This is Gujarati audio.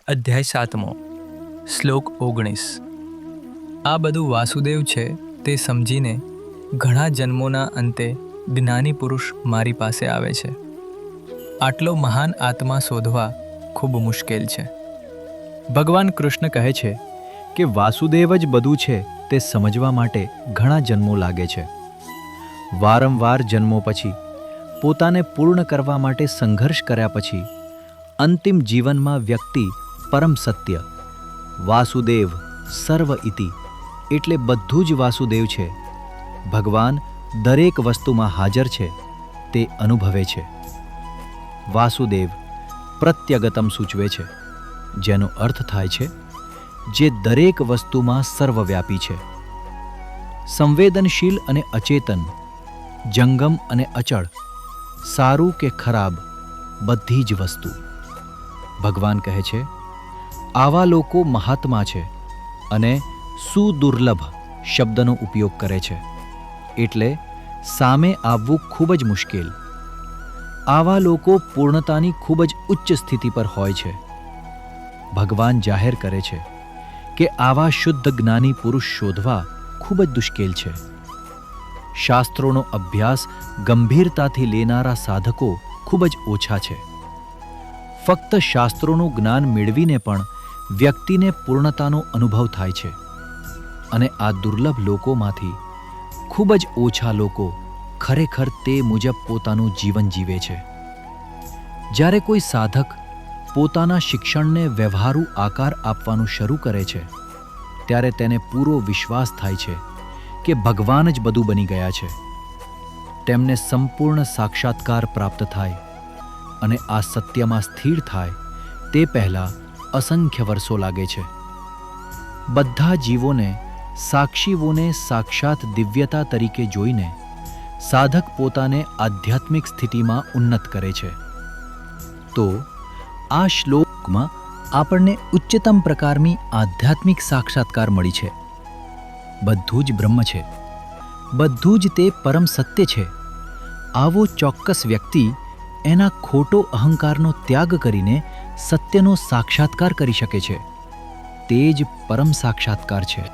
અધ્યાય 7મો શ્લોક 19 આ બધું વાસુદેવ છે તે સમજીને ઘણા જન્મોના અંતે જ્ઞાની પુરુષ મારી પાસે આવે છે. આટલો મહાન આત્મા શોધવા ખૂબ મુશ્કેલ છે. ભગવાન કૃષ્ણ કહે છે કે વાસુદેવ જ બધું છે તે સમજવા માટે ઘણા જન્મો લાગે છે. વારંવાર જન્મો પછી પોતાને પૂર્ણ કરવા માટે સંઘર્ષ કર્યા પછી અંતિમ જીવનમાં વ્યક્તિ પરમ સત્ય વાસુદેવ સર્વ ઇતિ એટલે બધું જ વાસુદેવ છે, ભગવાન દરેક વસ્તુમાં હાજર છે તે અનુભવે છે. વાસુદેવ પ્રત્યગતમ સૂચવે છે, જેનો અર્થ થાય છે જે દરેક વસ્તુમાં સર્વવ્યાપી છે. સંવેદનશીલ અને અચેતન, જંગમ અને અચળ, સારું કે ખરાબ, બધી જ વસ્તુ. ભગવાન કહે છે આવા લોકો મહાત્મા છે અને સુદુર્લભ શબ્દનો ઉપયોગ કરે છે, એટલે સામે આવવું ખૂબ જ મુશ્કેલ. આવા લોકો પૂર્ણતાની ખૂબ જ ઉચ્ચ સ્થિતિ પર હોય છે. ભગવાન જાહેર કરે છે કે આવા શુદ્ધ જ્ઞાની પુરુષ શોધવા ખૂબ જ દુશ્કેલ છે. શાસ્ત્રોનો અભ્યાસ ગંભીરતાથી લેનારા સાધકો ખૂબ જ ઓછા છે. ફક્ત શાસ્ત્રોનું જ્ઞાન મેળવીને પણ વ્યક્તિને પૂર્ણતાનો અનુભવ થાય છે, અને આ દુર્લભ લોકોમાંથી ખૂબ જ ઓછા લોકો ખરેખર તે મુજબ પોતાનું જીવન જીવે છે. જ્યારે કોઈ સાધક પોતાના શિક્ષણને વ્યવહારુ આકાર આપવાનું શરૂ કરે છે, ત્યારે તેને પૂરો વિશ્વાસ થાય છે કે ભગવાન જ બધું બની ગયા છે. તેમને સંપૂર્ણ સાક્ષાત્કાર પ્રાપ્ત થાય અને આ સત્યમાં સ્થિર થાય તે પહેલાં અસંખ્ય વર્ષો લાગે છે. બધા જીવોને, સાક્ષીઓને સાક્ષાત દિવ્યતા તરીકે જોઈને સાધક પોતાને આધ્યાત્મિક સ્થિતિમાં ઉન્નત કરે છે. તો આ શ્લોકમાં આપણને ઉચ્ચતમ પ્રકારની આધ્યાત્મિક સાક્ષાત્કાર મળી છે. બધું જ બ્રહ્મ છે, બધું જ તે પરમ સત્ય છે. આવો ચોક્કસ વ્યક્તિ એના ખોટો અહંકારનો ત્યાગ કરીને સત્યનો સાક્ષાત્કાર કરી શકે છે. તે જ પરમ સાક્ષાત્કાર છે.